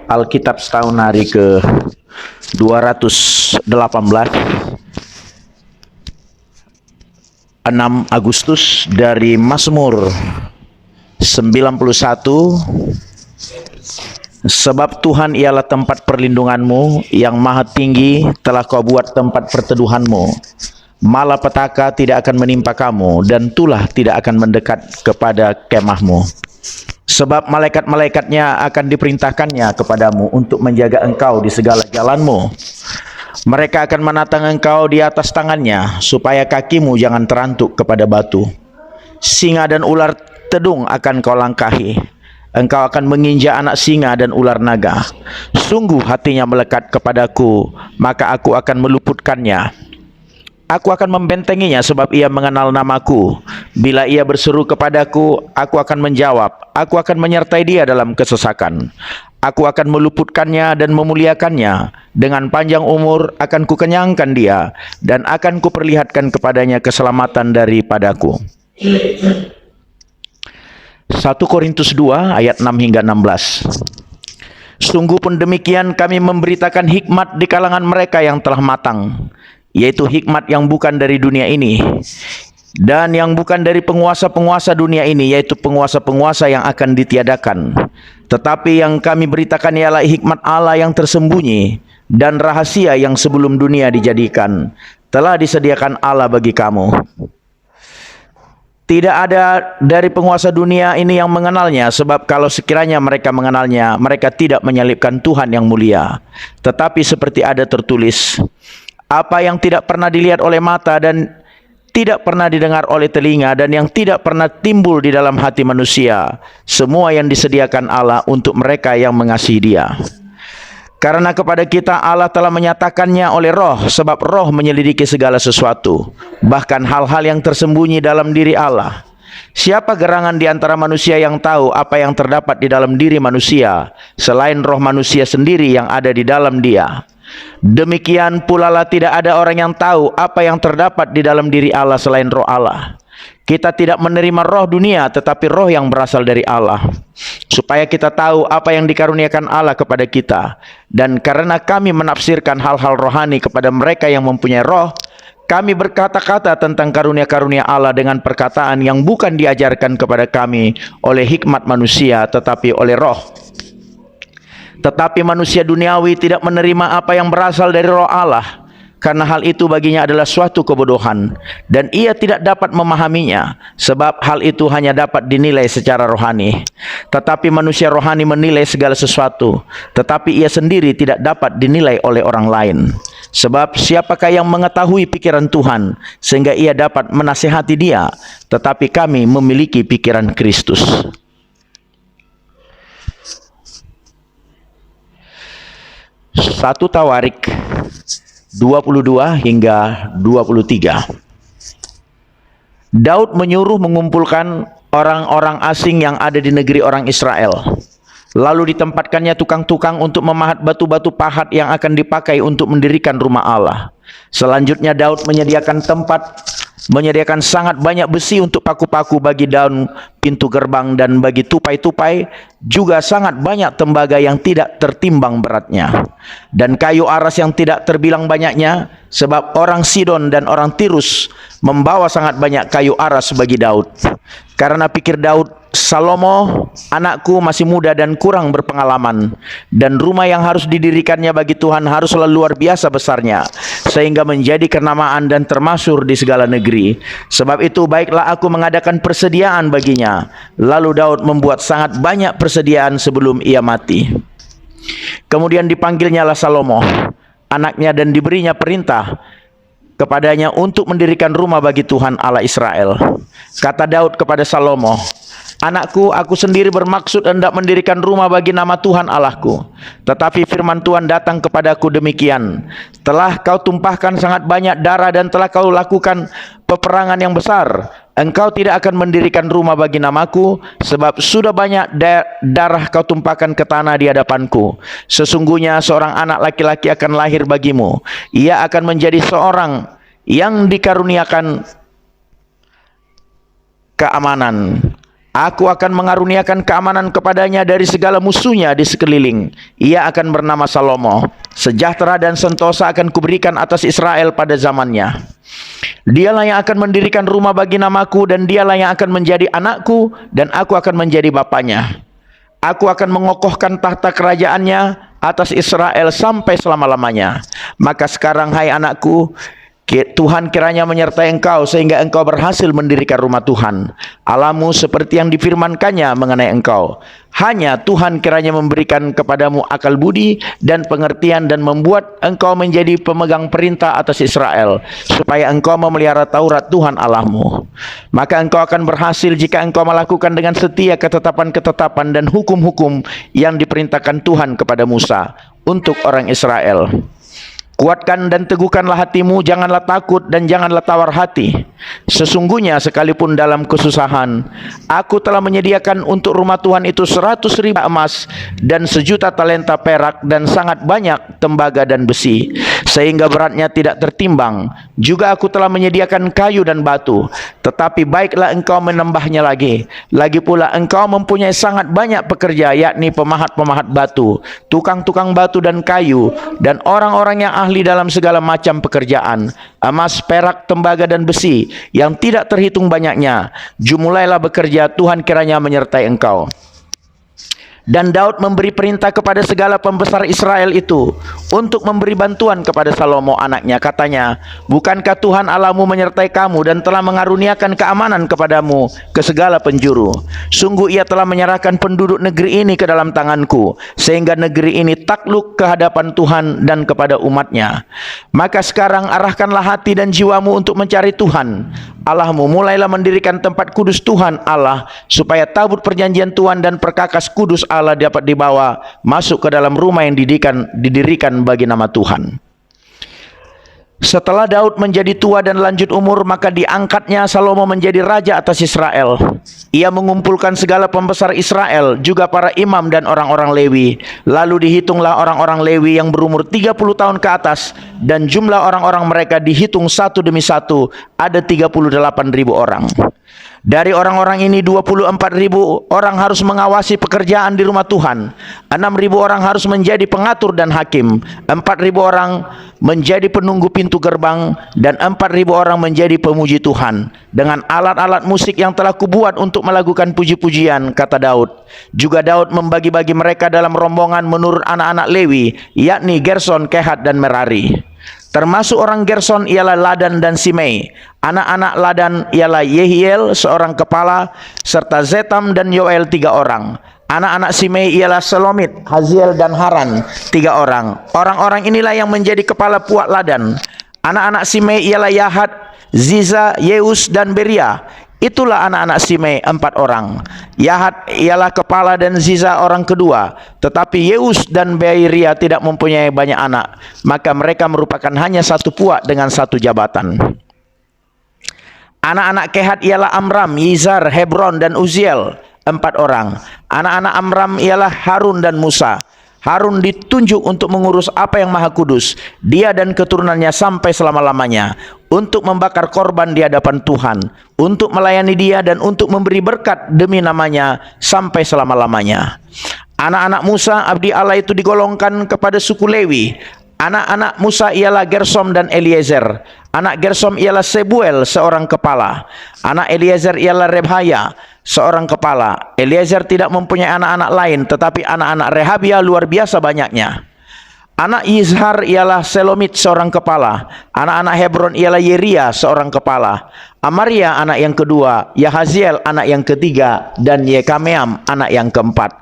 Alkitab setahun hari ke 218, 6 Agustus dari Mazmur 91. Sebab Tuhan ialah tempat perlindunganmu, yang maha tinggi telah kau buat tempat perteduhanmu. Malapetaka tidak akan menimpa kamu, dan tulah tidak akan mendekat kepada kemahmu. Sebab malaikat-malaikatnya akan diperintahkannya kepadamu untuk menjaga engkau di segala jalanmu. Mereka akan menatang engkau di atas tangannya, supaya kakimu jangan terantuk kepada batu. Singa dan ular tedung akan kau langkahi. Engkau akan menginjak anak singa dan ular naga. Sungguh hatinya melekat kepadaku, maka aku akan meluputkannya. Aku akan membentenginya sebab ia mengenal namaku. Bila ia berseru kepadaku, aku akan menjawab. Aku akan menyertai dia dalam kesesakan. Aku akan meluputkannya dan memuliakannya. Dengan panjang umur akan kukenyangkan dia, dan akan kuperlihatkan kepadanya keselamatan daripadaku. 1 Korintus 2 ayat 6 hingga 16. Sungguh pun demikian kami memberitakan hikmat di kalangan mereka yang telah matang, yaitu hikmat yang bukan dari dunia ini, dan yang bukan dari penguasa-penguasa dunia ini, yaitu penguasa-penguasa yang akan ditiadakan. Tetapi yang kami beritakan ialah hikmat Allah yang tersembunyi, dan rahasia yang sebelum dunia dijadikan, telah disediakan Allah bagi kamu. Tidak ada dari penguasa dunia ini yang mengenalnya, sebab kalau sekiranya mereka mengenalnya, mereka tidak menyalibkan Tuhan yang mulia. Tetapi seperti ada tertulis, apa yang tidak pernah dilihat oleh mata dan tidak pernah didengar oleh telinga dan yang tidak pernah timbul di dalam hati manusia, semua yang disediakan Allah untuk mereka yang mengasihi Dia. Karena kepada kita Allah telah menyatakannya oleh Roh, sebab Roh menyelidiki segala sesuatu, bahkan hal-hal yang tersembunyi dalam diri Allah. Siapa gerangan di antara manusia yang tahu apa yang terdapat di dalam diri manusia, selain roh manusia sendiri yang ada di dalam dia? Demikian pula lah tidak ada orang yang tahu apa yang terdapat di dalam diri Allah selain roh Allah. Kita tidak menerima roh dunia, tetapi roh yang berasal dari Allah, supaya kita tahu apa yang dikaruniakan Allah kepada kita. Dan karena kami menafsirkan hal-hal rohani kepada mereka yang mempunyai roh, kami berkata-kata tentang karunia-karunia Allah dengan perkataan yang bukan diajarkan kepada kami oleh hikmat manusia, tetapi oleh roh. Tetapi manusia duniawi tidak menerima apa yang berasal dari roh Allah, karena hal itu baginya adalah suatu kebodohan, dan ia tidak dapat memahaminya, sebab hal itu hanya dapat dinilai secara rohani. Tetapi manusia rohani menilai segala sesuatu, tetapi ia sendiri tidak dapat dinilai oleh orang lain. Sebab siapakah yang mengetahui pikiran Tuhan, sehingga ia dapat menasihati dia? Tetapi kami memiliki pikiran Kristus. 1 Tawarik 22 hingga 23. Daud menyuruh mengumpulkan orang-orang asing yang ada di negeri orang Israel. Lalu ditempatkannya tukang-tukang untuk memahat batu-batu pahat yang akan dipakai untuk mendirikan rumah Allah. Selanjutnya Daud menyediakan sangat banyak besi untuk paku-paku bagi daun pintu gerbang dan bagi tupai-tupai, juga sangat banyak tembaga yang tidak tertimbang beratnya, dan kayu aras yang tidak terbilang banyaknya, sebab orang Sidon dan orang Tirus membawa sangat banyak kayu aras bagi Daud. Karena pikir Daud, Salomo anakku masih muda dan kurang berpengalaman, dan rumah yang harus didirikannya bagi Tuhan haruslah luar biasa besarnya, sehingga menjadi kenamaan dan termasyhur di segala negeri. Sebab itu baiklah aku mengadakan persediaan baginya. Lalu Daud membuat sangat banyak persediaan sebelum ia mati. Kemudian dipanggilnyalah Salomo anaknya, dan diberinya perintah kepadanya untuk mendirikan rumah bagi Tuhan Allah Israel. Kata Daud kepada Salomo, anakku, aku sendiri bermaksud hendak mendirikan rumah bagi nama Tuhan Allahku. Tetapi firman Tuhan datang kepadaku demikian, telah kau tumpahkan sangat banyak darah dan telah kau lakukan peperangan yang besar. Engkau tidak akan mendirikan rumah bagi namaku, sebab sudah banyak darah kau tumpahkan ke tanah di hadapanku. Sesungguhnya seorang anak laki-laki akan lahir bagimu. Ia akan menjadi seorang yang dikaruniakan keamanan. Aku akan mengaruniakan keamanan kepadanya dari segala musuhnya di sekeliling. Ia akan bernama Salomo. Sejahtera dan sentosa akan kuberikan atas Israel pada zamannya. Dialah yang akan mendirikan rumah bagi namaku, dan dialah yang akan menjadi anakku, dan aku akan menjadi bapaknya. Aku akan mengokohkan tahta kerajaannya atas Israel sampai selama-lamanya. Maka sekarang, hai anakku, Tuhan kiranya menyertai engkau sehingga engkau berhasil mendirikan rumah Tuhan Allahmu seperti yang difirmankannya mengenai engkau. Hanya Tuhan kiranya memberikan kepadamu akal budi dan pengertian, dan membuat engkau menjadi pemegang perintah atas Israel, supaya engkau memelihara Taurat Tuhan Allahmu. Maka engkau akan berhasil jika engkau melakukan dengan setia ketetapan-ketetapan dan hukum-hukum yang diperintahkan Tuhan kepada Musa untuk orang Israel. Kuatkan dan teguhkanlah hatimu, janganlah takut dan janganlah tawar hati. Sesungguhnya sekalipun dalam kesusahan, aku telah menyediakan untuk rumah Tuhan itu 100.000 emas dan 1.000.000 talenta perak dan sangat banyak tembaga dan besi, sehingga beratnya tidak tertimbang. Juga aku telah menyediakan kayu dan batu, tetapi baiklah engkau menambahnya lagi. Lagi pula engkau mempunyai sangat banyak pekerja, yakni pemahat-pemahat batu, tukang-tukang batu dan kayu, dan orang-orang yang ahli dalam segala macam pekerjaan, emas, perak, tembaga dan besi, yang tidak terhitung banyaknya. Mulailah bekerja, Tuhan kiranya menyertai engkau. Dan Daud memberi perintah kepada segala pembesar Israel itu untuk memberi bantuan kepada Salomo anaknya. Katanya, bukankah Tuhan Allahmu menyertai kamu dan telah mengaruniakan keamanan kepadamu ke segala penjuru? Sungguh ia telah menyerahkan penduduk negeri ini ke dalam tanganku, sehingga negeri ini takluk ke hadapan Tuhan dan kepada umatnya. Maka sekarang arahkanlah hati dan jiwamu untuk mencari Tuhan Allahmu. Mulailah mendirikan tempat kudus Tuhan Allah, supaya tabut perjanjian Tuhan dan perkakas kudus Allah dapat dibawa masuk ke dalam rumah yang didirikan bagi nama Tuhan. Setelah Daud menjadi tua dan lanjut umur, maka diangkatnya Salomo menjadi raja atas Israel. Ia mengumpulkan segala pembesar Israel, juga para imam dan orang-orang Lewi. Lalu dihitunglah orang-orang Lewi yang berumur 30 tahun ke atas, dan jumlah orang-orang mereka dihitung satu demi satu, ada 38.000 orang. Dari orang-orang ini 24.000 orang harus mengawasi pekerjaan di rumah Tuhan, 6.000 orang harus menjadi pengatur dan hakim, 4.000 orang menjadi penunggu pintu gerbang, dan 4.000 orang menjadi pemuji Tuhan dengan alat-alat musik yang telah kubuat untuk melakukan puji-pujian, kata Daud. Juga Daud membagi-bagi mereka dalam rombongan menurut anak-anak Lewi, yakni Gerson, Kehat dan Merari. Termasuk orang Gerson ialah Ladan dan Simei. Anak-anak Ladan ialah Yehiel seorang kepala, serta Zetam dan Yoel 3 orang. Anak-anak Simei ialah Selomit, Haziel dan Haran 3 orang. Orang-orang inilah yang menjadi kepala puak Ladan. Anak-anak Simei ialah Yahat, Ziza, Yeus dan Beria. Itulah anak-anak Simei 4 orang. Yahat ialah kepala dan Ziza orang kedua, tetapi Yeus dan Beria tidak mempunyai banyak anak, maka mereka merupakan hanya satu puak dengan satu jabatan. Anak-anak Kehat ialah Amram, Yizar, Hebron dan Uziel 4 orang. Anak-anak Amram ialah Harun dan Musa. Harun ditunjuk untuk mengurus apa yang maha kudus, dia dan keturunannya sampai selama-lamanya, untuk membakar korban di hadapan Tuhan, untuk melayani dia dan untuk memberi berkat demi namanya sampai selama-lamanya. Anak-anak Musa abdi Allah itu digolongkan kepada suku Lewi. Anak-anak Musa ialah Gersom dan Eliezer. Anak Gersom ialah Sebuel seorang kepala. Anak Eliezer ialah Rebhaya seorang kepala. Eliezer tidak mempunyai anak-anak lain, tetapi anak-anak Rehabia luar biasa banyaknya. Anak Yizhar ialah Selomit seorang kepala. Anak-anak Hebron ialah Yeria seorang kepala. Amaria anak yang kedua, Yahaziel anak yang ketiga, dan Yekameam anak yang keempat.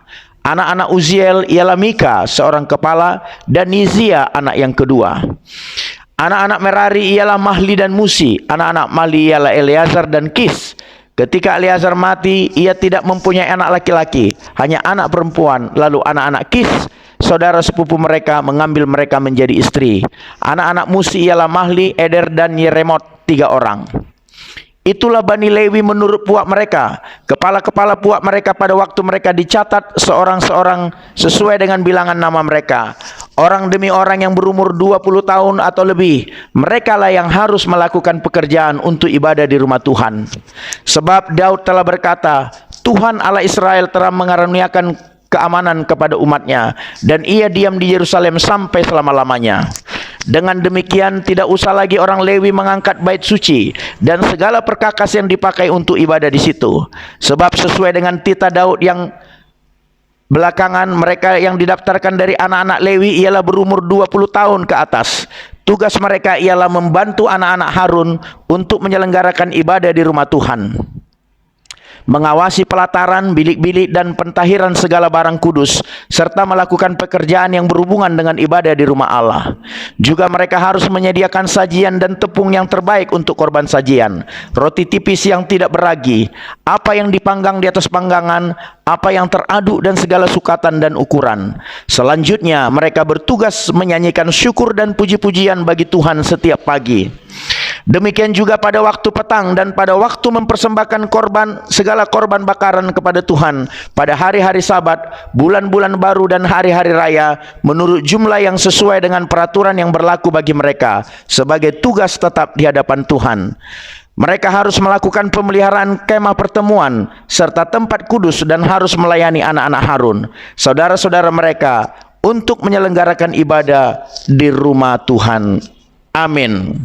Anak-anak Uziel ialah Mika seorang kepala, dan Nizia anak yang kedua. Anak-anak Merari ialah Mahli dan Musi. Anak-anak Mahli ialah Eleazar dan Kis. Ketika Eleazar mati, ia tidak mempunyai anak laki-laki, hanya anak perempuan. Lalu anak-anak Kis, saudara sepupu mereka, mengambil mereka menjadi istri. Anak-anak Musi ialah Mahli, Eder dan Yeremot 3 orang. Itulah Bani Lewi menurut puak mereka. Kepala-kepala puak mereka pada waktu mereka dicatat seorang-seorang sesuai dengan bilangan nama mereka. Orang demi orang yang berumur 20 tahun atau lebih, merekalah yang harus melakukan pekerjaan untuk ibadah di rumah Tuhan. Sebab Daud telah berkata, Tuhan Allah Israel telah mengaruniakan keamanan kepada umatnya, dan ia diam di Yerusalem sampai selama-lamanya. Dengan demikian tidak usah lagi orang Lewi mengangkat bait suci dan segala perkakas yang dipakai untuk ibadah di situ. Sebab sesuai dengan titah Daud yang belakangan, mereka yang didaftarkan dari anak-anak Lewi ialah berumur 20 tahun ke atas. Tugas mereka ialah membantu anak-anak Harun untuk menyelenggarakan ibadah di rumah Tuhan, mengawasi pelataran, bilik-bilik dan pentahiran segala barang kudus, serta melakukan pekerjaan yang berhubungan dengan ibadah di rumah Allah. Juga mereka harus menyediakan sajian dan tepung yang terbaik untuk korban sajian, roti tipis yang tidak beragi, apa yang dipanggang di atas panggangan, apa yang teraduk dan segala sukatan dan ukuran. Selanjutnya mereka bertugas menyanyikan syukur dan puji-pujian bagi Tuhan setiap pagi. Demikian juga pada waktu petang dan pada waktu mempersembahkan segala korban bakaran kepada Tuhan pada hari-hari Sabat, bulan-bulan baru dan hari-hari raya, menurut jumlah yang sesuai dengan peraturan yang berlaku bagi mereka sebagai tugas tetap di hadapan Tuhan. Mereka harus melakukan pemeliharaan kemah pertemuan serta tempat kudus dan harus melayani anak-anak Harun, saudara-saudara mereka, untuk menyelenggarakan ibadah di rumah Tuhan. Amin.